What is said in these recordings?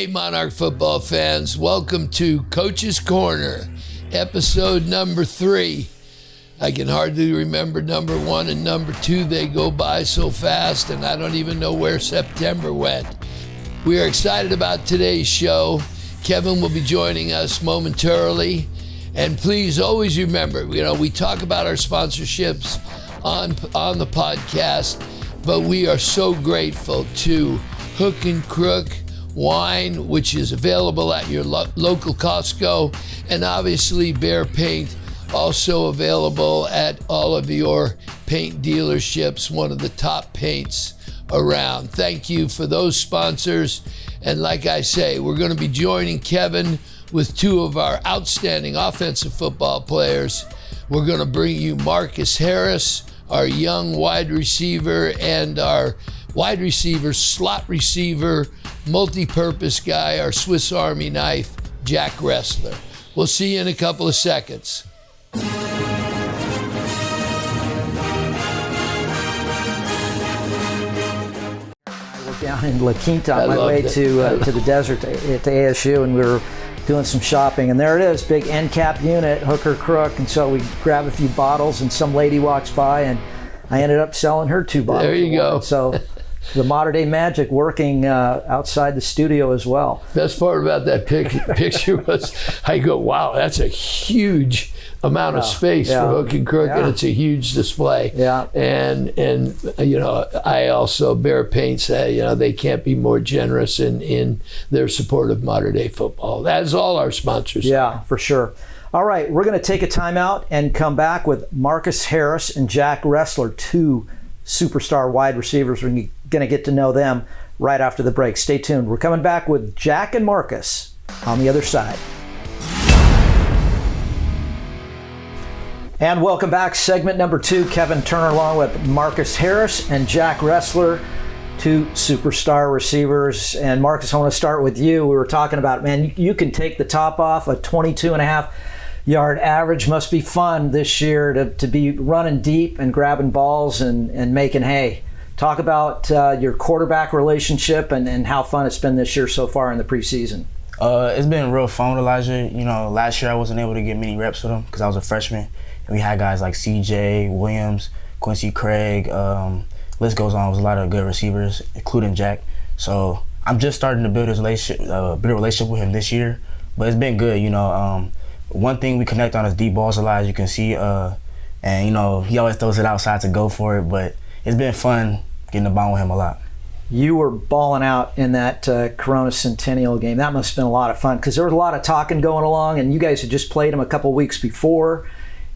Hey, Monarch football fans, welcome to Coach's Corner, episode number 3. I can hardly remember number 1 and number 2. They go by so fast, and I don't even know where September went. We are excited about today's show. Kevin will be joining us momentarily. And please always remember, we talk about our sponsorships on the podcast, but we are so grateful to Hook and Crook Wine, which is available at your local Costco, and obviously Bear Paint, also available at all of your paint dealerships, one of the top paints around. Thank you for those sponsors. And like I say, we're going to be joining Kevin with 2 of our outstanding offensive football players. We're going to bring you Marcus Harris, our young wide receiver, and our wide receiver, slot receiver, multi-purpose guy, our Swiss Army knife, Jack Ressler. We'll see you in a couple of seconds. We're down in La Quinta on my way to the desert to ASU, and we were doing some shopping, and there it is, big end cap unit, hook or crook, and so we grab a few bottles, and some lady walks by, and I ended up selling her 2 bottles. There you go. So the modern day magic working outside the studio as well. Best part about that picture was I go, wow, that's a huge amount of space for Hook and Crook, and it's a huge display. Yeah. And I also, Bear Paint say, they can't be more generous in their support of modern day football. That's all our sponsors. Yeah, for sure. All right, we're going to take a timeout and come back with Marcus Harris and Jack Ressler, 2 superstar wide receivers. We're going to get to know them right after the break. Stay tuned. We're coming back with Jack and Marcus on the other side. And welcome back. Segment number 2. Kevin Turner along with Marcus Harris and Jack Ressler, 2 superstar receivers. And Marcus, I want to start with you. We were talking about, man, you can take the top off. A 22.5-yard average must be fun this year to be running deep and grabbing balls and making hay. Talk about your quarterback relationship and how fun it's been this year so far in the preseason. It's been real fun with Elijah. Last year I wasn't able to get many reps with him because I was a freshman. And we had guys like CJ, Williams, Quincy Craig, list goes on. It was a lot of good receivers, including Jack. So I'm just starting to build a relationship with him this year, but it's been good. One thing we connect on is deep balls a lot, as you can see, and he always throws it outside to go for it. But it's been fun getting the ball with him a lot. You were balling out in that Corona Centennial game. That must have been a lot of fun because there was a lot of talking going along, and you guys had just played him a couple weeks before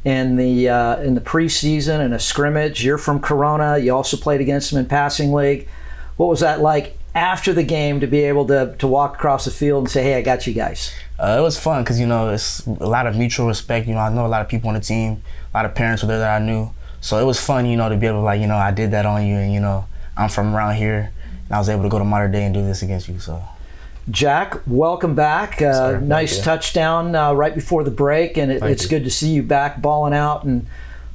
in the preseason in a scrimmage. You're from Corona. You also played against him in passing league. What was that like after the game to be able to walk across the field and say, hey, I got you guys? It was fun because, it's a lot of mutual respect. I know a lot of people on the team. A lot of parents were there that I knew. So it was fun, to be able to, I did that on you, and, I'm from around here, and I was able to go to modern day and do this against you. So, Jack, welcome back. Nice touchdown right before the break, and it's good to see you back balling out, and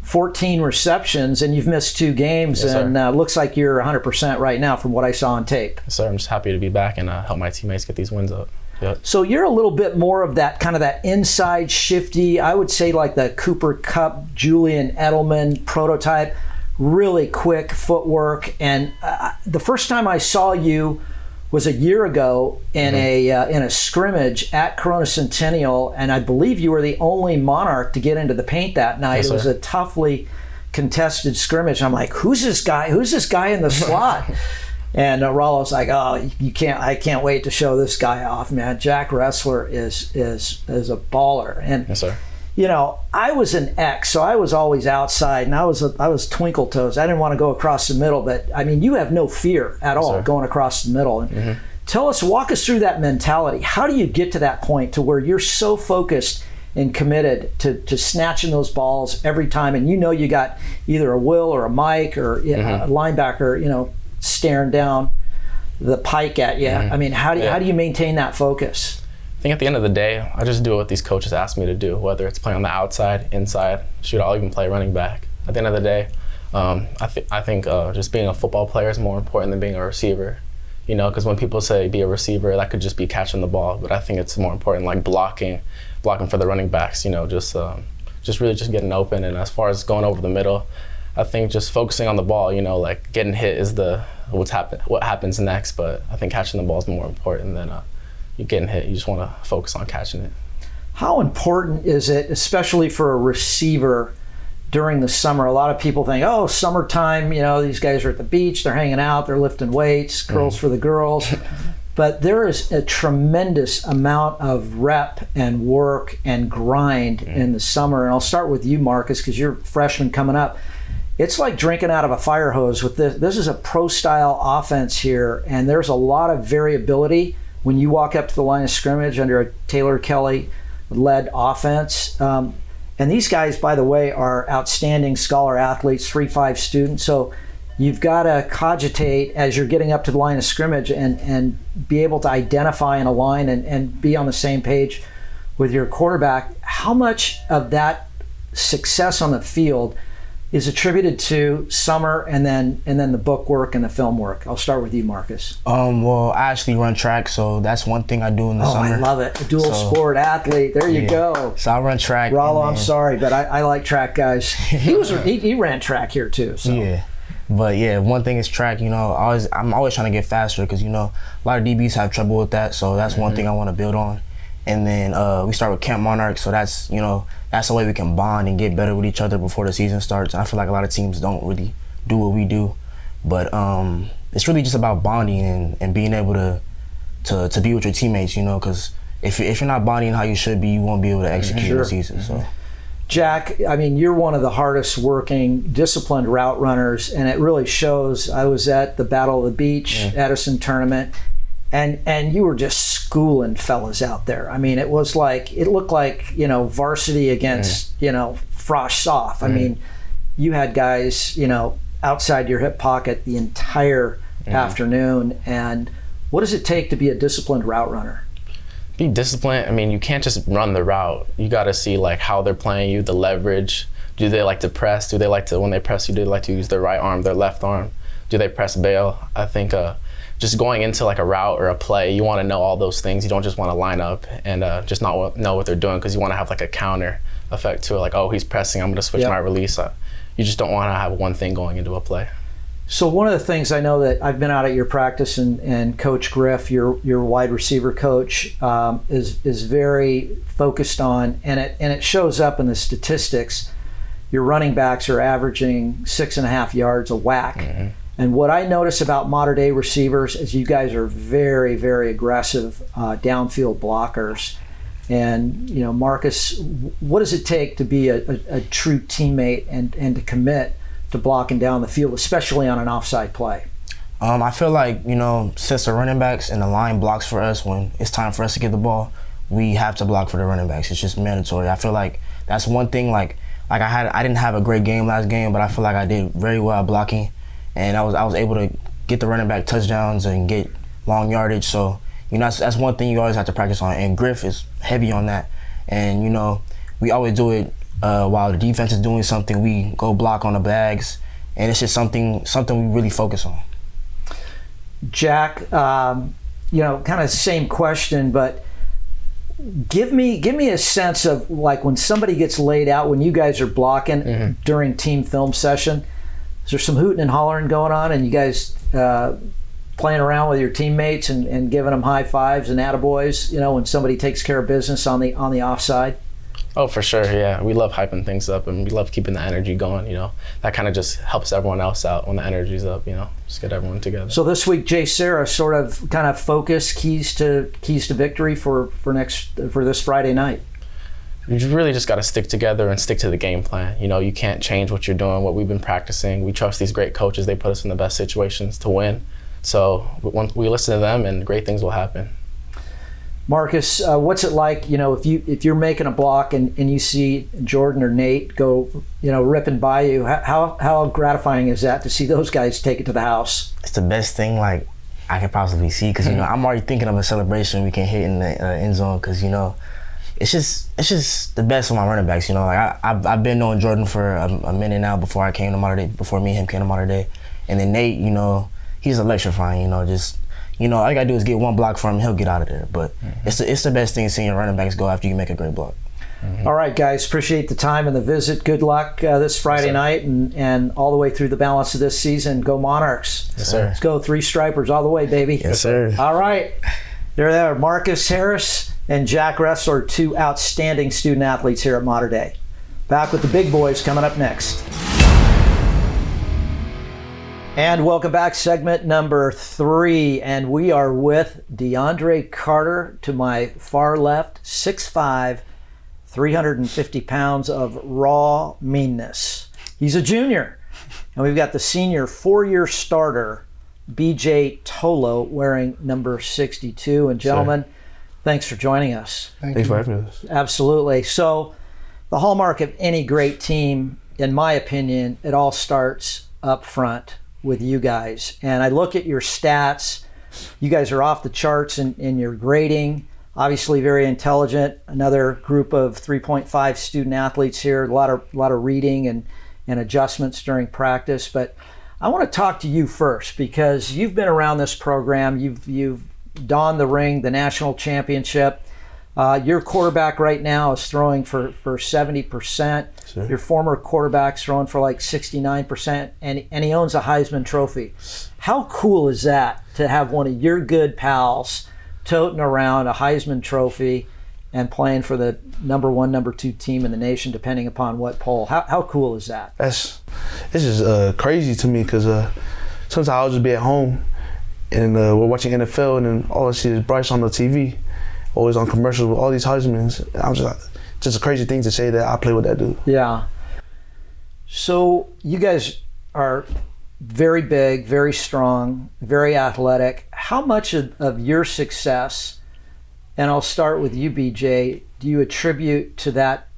14 receptions, and you've missed 2 games, yes, and looks like you're 100% right now from what I saw on tape. Yes, sir. I'm just happy to be back and help my teammates get these wins up. Yep. So you're a little bit more of that kind of that inside shifty, I would say like the Cooper Kupp, Julian Edelman prototype, really quick footwork. And the first time I saw you was a year ago in a scrimmage at Corona Centennial, and I believe you were the only Monarch to get into the paint that night. Yes, it was sir. a toughly contested scrimmage. I'm like, who's this guy? Who's this guy in the slot? And Rollo's like, oh, I can't wait to show this guy off, man. Jack Ressler is a baller. And yes, sir. I was an X, so I was always outside, and I was twinkle toes. I didn't want to go across the middle, but I mean, you have no fear at all going across the middle. And walk us through that mentality. How do you get to that point to where you're so focused and committed to snatching those balls every time, and you got either a Will or a Mike or a linebacker, staring down the pike at you. I mean, how do you maintain that focus? I think at the end of the day, I just do what these coaches ask me to do, whether it's play on the outside, inside, shoot, I'll even play running back. At the end of the day, I think just being a football player is more important than being a receiver. because when people say be a receiver, that could just be catching the ball. But I think it's more important, like blocking for the running backs, just really just getting open. And as far as going over the middle, I think just focusing on the ball, like getting hit is what happens next. But I think catching the ball is more important than you getting hit. You just want to focus on catching it. How important is it, especially for a receiver, during the summer? A lot of people think, oh, summertime, these guys are at the beach, they're hanging out, they're lifting weights, girls for the girls. But there is a tremendous amount of rep and work and grind in the summer. And I'll start with you, Marcus, because you're a freshman coming up. It's like drinking out of a fire hose with this. This is a pro-style offense here, and there's a lot of variability when you walk up to the line of scrimmage under a Taylor Kelly-led offense. And these guys, by the way, are outstanding scholar athletes, 3.5 students. So you've got to cogitate as you're getting up to the line of scrimmage and be able to identify in a line and be on the same page with your quarterback. How much of that success on the field is attributed to summer and then the book work and the film work? I'll start with you, Marcus. Well, I actually run track, so that's one thing I do in the summer. I love it. A dual sport athlete. There you go. So I run track. Rollo, I'm sorry, but I like track guys. He ran track here too. So. Yeah. But yeah, one thing is track. I'm always trying to get faster because a lot of DBs have trouble with that. So that's one thing I want to build on. And then we start with Camp Monarch, so that's that's the way we can bond and get better with each other before the season starts. And I feel like a lot of teams don't really do what we do, but it's really just about bonding and being able to be with your teammates, because if you're not bonding how you should be, you won't be able to execute the season. So. Jack, you're one of the hardest working, disciplined route runners, and it really shows. I was at the Battle of the Beach Edison tournament, and you were just schooling fellas out there. It looked like varsity against Frosh Soft. You had guys outside your hip pocket the entire afternoon. And what does it take to be a disciplined route runner? Be disciplined. You can't just run the route. You got to see how they're playing you, the leverage. Do they like to press? Do they like to, when they press you, do they like to use their right arm, their left arm? Do they press bail? I think just going into a route or a play, you want to know all those things. You don't just want to line up and just not know what they're doing, because you want to have a counter effect to it. Oh, he's pressing, I'm going to switch my release. You just don't want to have one thing going into a play. So one of the things I know that I've been out at your practice, and Coach Griff, your wide receiver coach, is very focused on, and it shows up in the statistics. Your running backs are averaging 6.5 yards a whack. And what I notice about modern day receivers is you guys are very, very aggressive downfield blockers. And Marcus, what does it take to be a true teammate and to commit to blocking down the field, especially on an offside play? I feel like, since the running backs and the line blocks for us when it's time for us to get the ball, we have to block for the running backs. It's just mandatory. I feel like that's one thing. I didn't have a great game last game, but I feel like I did very well at blocking, and I was able to get the running back touchdowns and get long yardage. So that's one thing you always have to practice on. And Griff is heavy on that. And we always do it while the defense is doing something. We go block on the bags, and it's just something we really focus on. Jack, kind of same question, but give me a sense of when somebody gets laid out, when you guys are blocking during team film session. Is there some hooting and hollering going on, and you guys playing around with your teammates and giving them high fives and attaboys, when somebody takes care of business on the offside? Oh, for sure, yeah. We love hyping things up, and we love keeping the energy going, That kind of just helps everyone else out when the energy's up, Just get everyone together. So this week, JSerra sort of kind of focus keys to victory for this Friday night. You really just got to stick together and stick to the game plan. You can't change what you're doing, what we've been practicing. We trust these great coaches. They put us in the best situations to win. So we listen to them, and great things will happen. Marcus, what's it like, if you're making a block and you see Jordan or Nate go, ripping by you, how gratifying is that to see those guys take it to the house? It's the best thing I could possibly see, because I'm already thinking of a celebration we can hit in the end zone, because it's just the best for my running backs. I've been knowing Jordan for a minute now before me and him came to Mater Dei, and then Nate, he's electrifying. Just all I gotta do is get one block from him, he'll get out of there. But it's the best thing seeing your running backs go after you make a great block. All right, guys, appreciate the time and the visit. Good luck this Friday night and all the way through the balance of this season. Go Monarchs. Yes, sir. Let's go 3 stripers all the way, baby. Yes, sir. All right. There they are, Marcus Harris and Jack Ressler, 2 outstanding student athletes here at Mater Dei. Back with the big boys coming up next. And welcome back, segment number 3. And we are with DeAndre Carter to my far left, 6'5", 350 pounds of raw meanness. He's a junior. And we've got the senior 4-year starter, BJ Tolo, wearing number 62. And gentlemen, thanks for joining us. Thanks for having us. Absolutely. So the hallmark of any great team, in my opinion, it all starts up front with you guys. And I look at your stats. You guys are off the charts in your grading. Obviously very intelligent. Another group of 3.5 student athletes here. A lot of reading and adjustments during practice. But I want to talk to you first because you've been around this program. You've donned the ring, the national championship. Your quarterback right now is throwing for 70%. Sure. Your former quarterback's throwing for like 69%, and he owns a Heisman Trophy. How cool is that to have one of your good pals toting around a Heisman Trophy and playing for the number 1, number 2 team in the nation, depending upon what poll? How cool is that? It's just crazy to me because sometimes I'll just be at home and we're watching NFL and then all I see is Bryce on the TV. Always on commercials with all these Heismans. I'm just a crazy thing to say that I play with that dude. Yeah. So you guys are very big, very strong, very athletic. How much of your success, and I'll start with you, BJ, do you attribute to that,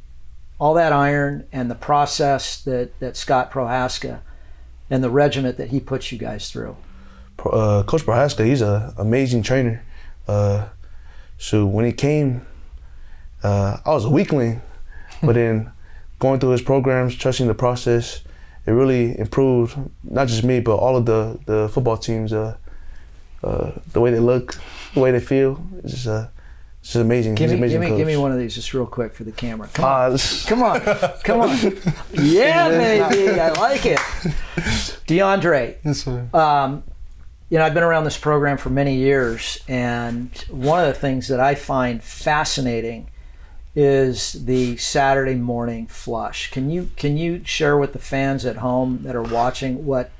all that iron and the process that Scot Prohaska and the regiment that he puts you guys through? Coach Prohaska, he's an amazing trainer. So when he came, I was a weakling, but then going through his programs, trusting the process, it really improved, not just me, but all of the football teams, the way they look, the way they feel. It's just amazing. Give me me one of these just real quick for the camera. Come on. Yeah, baby, I like it. DeAndre. Yes, sir. I've been around this program for many years, and one of the things that I find fascinating is the Saturday morning flush. Can you share with the fans at home that are watching what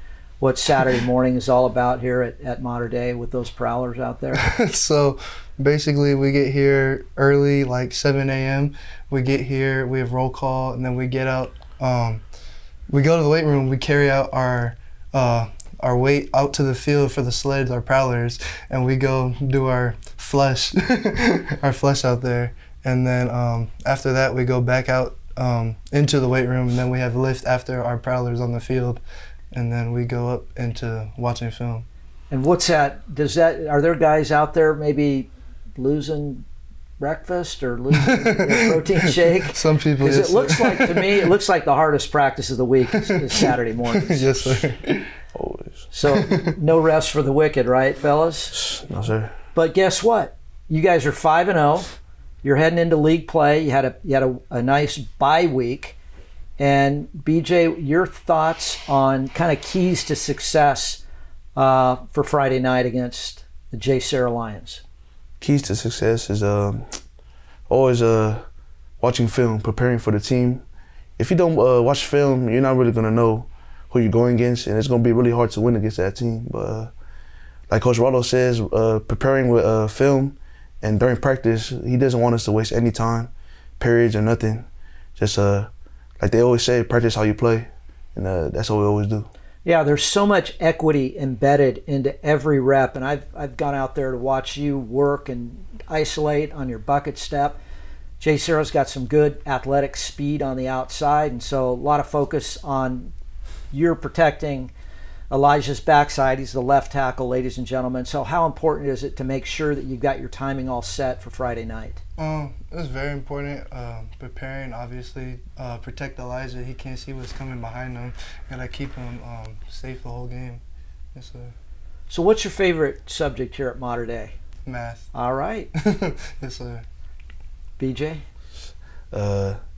Saturday morning is all about here at Mater Dei with those prowlers out there? So basically we get here early, like 7 a.m. We get here, we have roll call, and then we get out. We go to the weight room, we carry out our weight out to the field for the sleds, our prowlers, and we go do our flush, out there. And then after that, we go back out into the weight room, and then we have lift after our prowlers on the field, and then we go up into watching film. And what's that? Are there guys out there maybe losing breakfast or losing their protein shake? Some people. Because it looks like, to me, it looks like the hardest practice of the week is Saturday mornings. Yes, sir. Always. So no rest for the wicked, right, fellas? No, sir. But guess what? You guys are 5-0. You're heading into league play. You had a nice bye week. And BJ, your thoughts on kind of keys to success for Friday night against the JSerra Lions? Keys to success is always watching film, preparing for the team. If you don't watch film, you're not really gonna know who you're going against, and it's going to be really hard to win against that team. But like Coach Rollo says, preparing with film and during practice, he doesn't want us to waste any time, periods or nothing. Just like they always say, practice how you play, and that's what we always do. Yeah, there's so much equity embedded into every rep, and I've gone out there to watch you work and isolate on your bucket step. JSerra's got some good athletic speed on the outside, and so a lot of focus on you're protecting Elijah's backside. He's the left tackle, ladies and gentlemen. So how important is it to make sure that you've got your timing all set for Friday night? It's very important. Preparing, obviously, protect Elijah. He can't see what's coming behind him. Gotta keep him safe the whole game. Yes, sir. So what's your favorite subject here at Mater Dei? Math. All right. Yes, sir. BJ?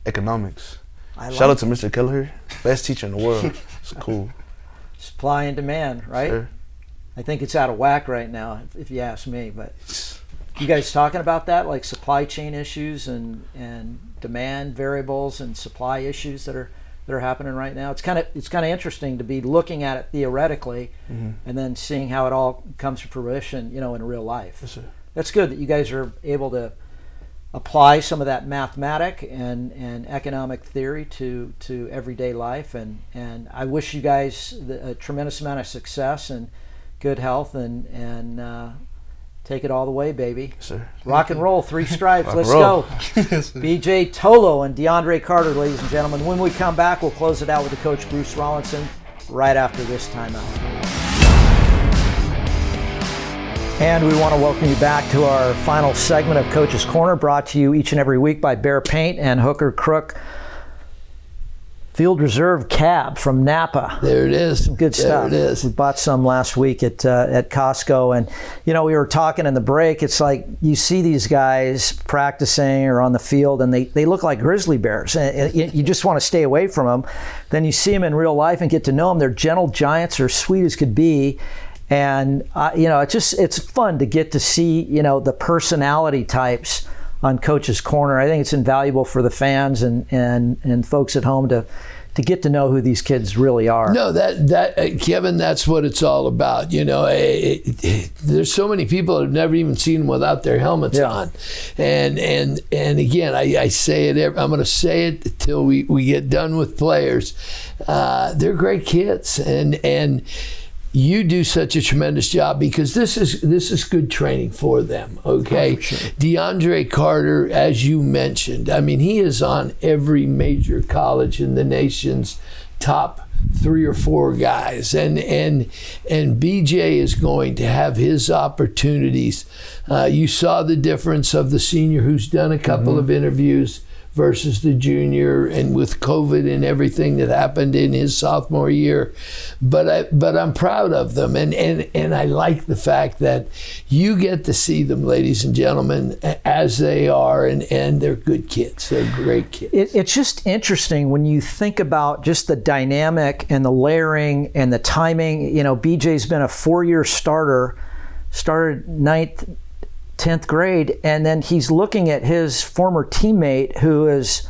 Economics. I Shout out to Mr. Kelleher, best teacher in the world. It's cool. Supply and demand, right? Sure. I think it's out of whack right now, if you ask me. But you guys talking about that, like supply chain issues and demand variables and supply issues that are happening right now? It's kind of interesting to be looking at it theoretically, and then seeing how it all comes to fruition, in real life. Yes, sir. That's good that you guys are able to apply some of that mathematic and economic theory to everyday life, and I wish you guys a tremendous amount of success and good health, and take it all the way, baby. Yes, sir. Rock and roll, 3 stripes. Rock Let's and roll. go. BJ Tolo and DeAndre Carter, ladies and gentlemen. When we come back, we'll close it out with the coach, Bruce Rollinson, right after this timeout. And we want to welcome you back to our final segment of Coach's Corner, brought to you each and every week by Bear Paint and Hooker Crook Field Reserve Cab from Napa. There it is. Some good stuff. There it is. We bought some last week at Costco, and we were talking in the break. It's like you see these guys practicing or on the field, and they look like grizzly bears. And you just want to stay away from them. Then you see them in real life and get to know them. They're gentle giants. They're sweet as could be. And it's fun to get to see the personality types on Coach's Corner. I think it's invaluable for the fans and folks at home to get to know who these kids really are. No, that Kevin, that's what it's all about. There's so many people that have never even seen them without their helmets on, and again, I say it. I'm going to say it until we get done with players. They're great kids, and you do such a tremendous job because this is good training for them, okay? Oh, sure. DeAndre Carter, as you mentioned, I mean, he is on every major college in the nation's top 3 or 4 guys, and BJ is going to have his opportunities. You saw the difference of the senior who's done a couple of interviews versus the junior, and with COVID and everything that happened in his sophomore year, but I'm proud of them, and I like the fact that you get to see them, ladies and gentlemen, as they are, and they're good kids. They're great kids. It's just interesting when you think about just the dynamic and the layering and the timing. BJ's been a 4-year starter, started 9th, 10th grade, and then he's looking at his former teammate who is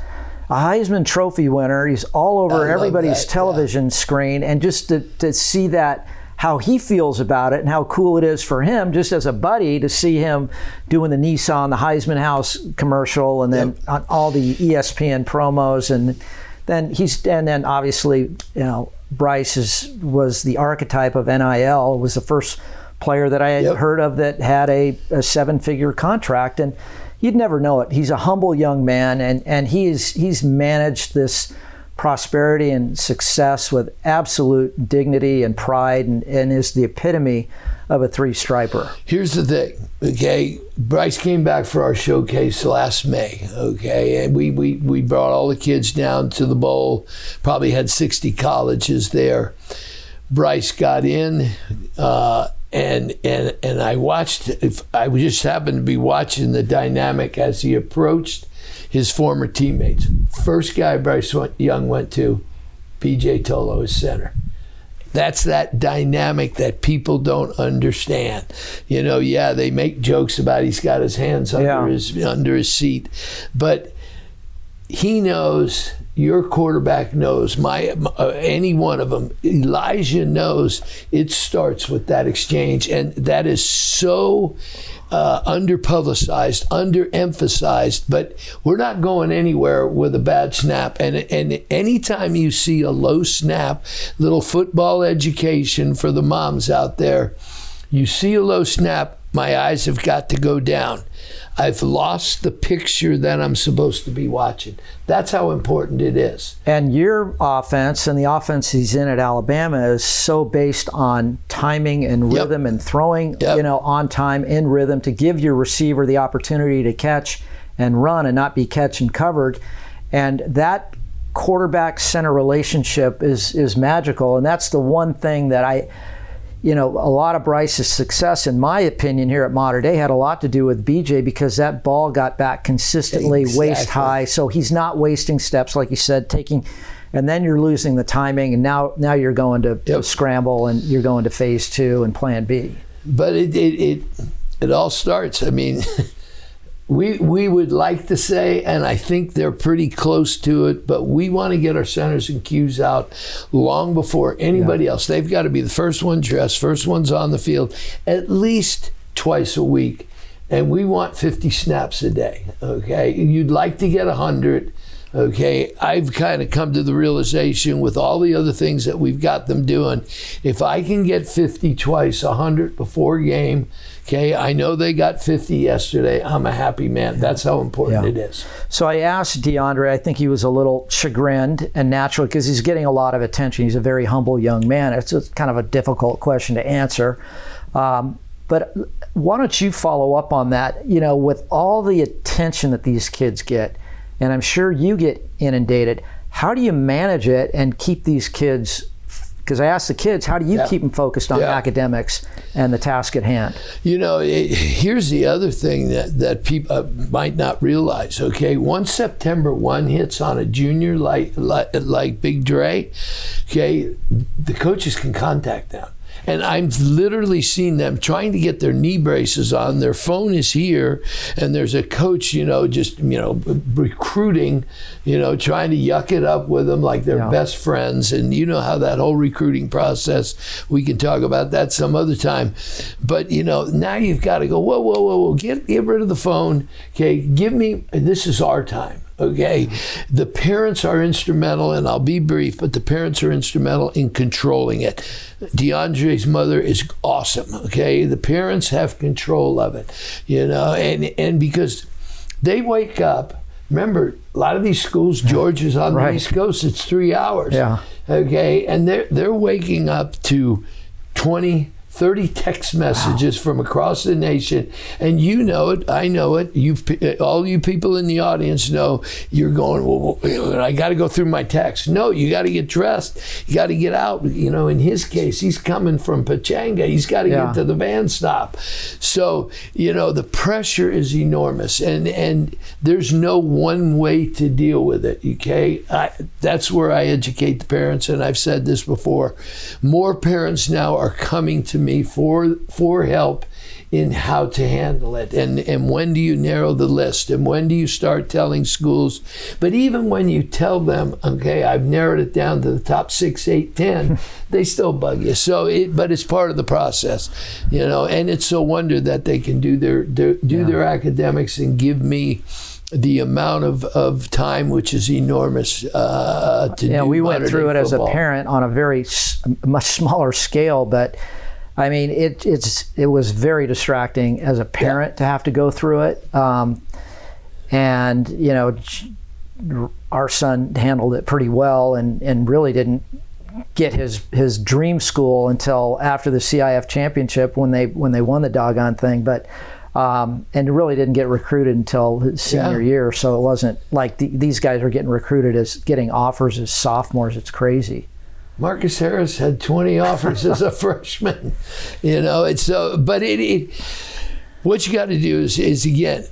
a Heisman Trophy winner. He's all over everybody's television screen, and just to see that, how he feels about it and how cool it is for him just as a buddy to see him doing the Nissan, the Heisman House commercial, and then on all the ESPN promos, and then obviously Bryce was the archetype of NIL. It was the first player that I had heard of that had a 7-figure contract, and you'd never know it. He's a humble young man, and he's managed this prosperity and success with absolute dignity and pride, and is the epitome of a 3-striper. Here's the thing, okay? Bryce came back for our showcase last May, okay? And we brought all the kids down to the bowl, probably had 60 colleges there. Bryce got in, and I watched. I just happened to be watching the dynamic as he approached his former teammates. First guy Bryce Young went to, BJ Tolo, his center. That's that dynamic that people don't understand. They make jokes about he's got his hands under his seat, but he knows. Your quarterback knows, any one of them. Elijah knows it starts with that exchange, and that is so underpublicized, underemphasized, but we're not going anywhere with a bad snap. And anytime you see a low snap, little football education for the moms out there, you see a low snap, my eyes have got to go down. I've lost the picture that I'm supposed to be watching. That's how important it is. And your offense and the offense he's in at Alabama is so based on timing and rhythm and throwing, on time, in rhythm, to give your receiver the opportunity to catch and run and not be catch and covered. And that quarterback-center relationship is magical. And that's the one thing that a lot of Bryce's success, in my opinion, here at Mater Dei had a lot to do with BJ, because that ball got back consistently waist high. So he's not wasting steps, like you said, and then you're losing the timing, and now you're going to scramble, and you're going to phase 2 and plan B. But it all starts. I mean, we would like to say, and I think they're pretty close to it, but we want to get our centers and cues out long before anybody else. They've got to be the first one dressed, first ones on the field, at least twice a week. And we want 50 snaps a day, okay? You'd like to get 100, okay? I've kind of come to the realization with all the other things that we've got them doing, if I can get 50 twice, 100 before game, okay, I know they got 50 yesterday, I'm a happy man. That's how important it is. So I asked DeAndre, I think he was a little chagrined, and naturally, because he's getting a lot of attention. He's a very humble young man. It's kind of a difficult question to answer. But why don't you follow up on that? With all the attention that these kids get, and I'm sure you get inundated, how do you manage it and keep these kids, because I asked the kids, how do you keep them focused on academics and the task at hand? Here's the other thing that people might not realize, okay? Once September 1 hits on a junior like Big Dre, okay, the coaches can contact them. And I've literally seen them trying to get their knee braces on. Their phone is here, and there's a coach, recruiting, trying to yuck it up with them like they're best friends. And you know how that whole recruiting process, we can talk about that some other time. But, now you've got to go, whoa, get rid of the phone. Okay, this is our time. Okay, the parents are instrumental, and I'll be brief, but the parents are instrumental in controlling it. DeAndre's mother is awesome, okay? The parents have control of it, and because they wake up, remember, a lot of these schools, Georgia's on the East Coast, it's 3 hours, okay? And they're waking up to 20, 30 text messages from across the nation, and you know it, I know it, all you people in the audience know, you're going, well, I got to go through my text. No, you got to get dressed, you got to get out. In his case, he's coming from Pachanga, he's got to get to the van stop. So, the pressure is enormous, and there's no one way to deal with it, okay? That's where I educate the parents, and I've said this before, more parents now are coming to me for help in how to handle it, and when do you narrow the list, and when do you start telling schools. But even when you tell them, okay, I've narrowed it down to the top 6, 8, 10, they still bug you. But it's part of the process, and it's a wonder that they can do their academics and give me the amount of time, which is enormous, to do. We went through it as a parent on a much smaller scale, but I mean, it was very distracting as a parent to have to go through it. And our son handled it pretty well, and really didn't get his dream school until after the CIF championship when they won the doggone thing. But and really didn't get recruited until his senior year. So it wasn't like these guys are getting recruited as getting offers as sophomores. It's crazy. Marcus Harris had 20 offers as a freshman, It's so. But what you got to do is again,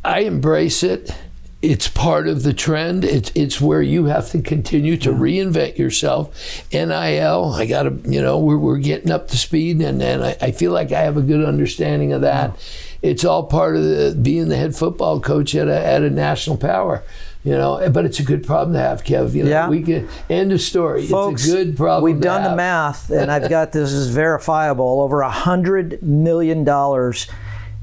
I embrace it. It's part of the trend. It's where you have to continue to reinvent yourself. NIL, I got to, we're getting up to speed, and I feel like I have a good understanding of that. It's all part of being the head football coach at a national power. But it's a good problem to have, Kev. We can end of story. Folks, it's a good problem. We've done the math, and I've got this is verifiable. Over $100 million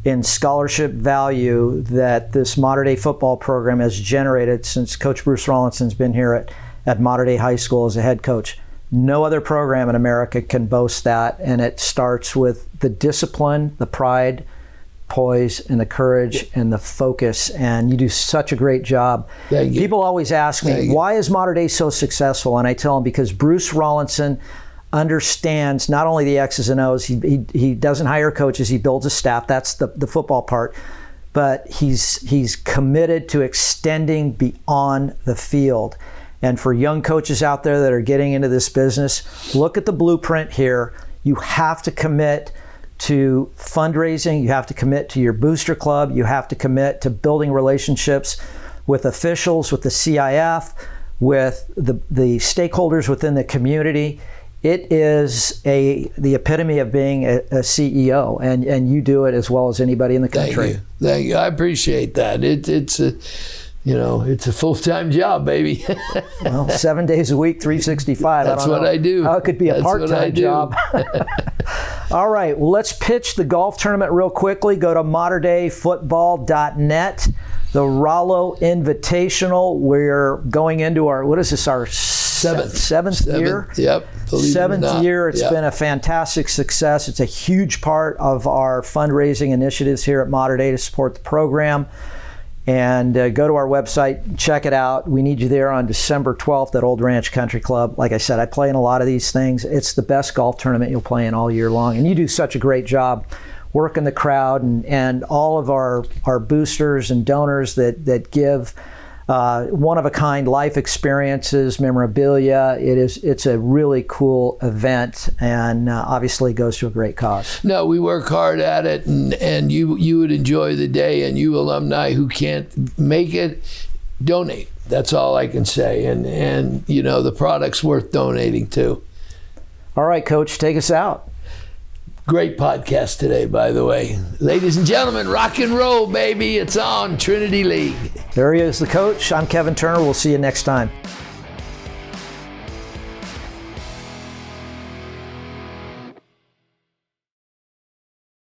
in scholarship value that this Mater Dei football program has generated since Coach Bruce Rollinson's been here at Mater Dei High School as a head coach. No other program in America can boast that, and it starts with the discipline, the pride, poise, and the courage and the focus, and you do such a great job. People always ask me, why is Mater Dei so successful? And I tell them, because Bruce Rollinson understands not only the X's and O's, he doesn't hire coaches, he builds a staff, that's the football part, but he's committed to extending beyond the field. And for young coaches out there that are getting into this business, look at the blueprint here. You have to commit to fundraising. You have to commit to your booster club. You have to commit to building relationships with officials, with the CIF, with the stakeholders within the community. It is the epitome of being a CEO, and you do it as well as anybody in the country. Thank you. I appreciate that. It's a full-time job, baby. Well, 7 days a week, 365. That's what I do. How it could be a part-time job. All right, well, let's pitch the golf tournament real quickly. Go to moderndayfootball.net. The Rollo Invitational. We're going into our, what is this, our seventh year? Yep. Seventh year. It's been a fantastic success. It's a huge part of our fundraising initiatives here at Modern Day to support the program. And go to our website, check it out. We need you there on December 12th at Old Ranch Country Club. Like I said, I play in a lot of these things. It's the best golf tournament you'll play in all year long. And you do such a great job working the crowd, and all of our boosters and donors that give one-of-a-kind life experiences, memorabilia. It's a really cool event, and obviously goes to a great cause. No, we work hard at it, and you would enjoy the day, and you alumni who can't make it, donate. That's all I can say, and the product's worth donating to. All right, Coach, take us out. Great podcast today, by the way. Ladies and gentlemen, rock and roll, baby. It's on Trinity League. There he is, the coach. I'm Kevin Turner. We'll see you next time.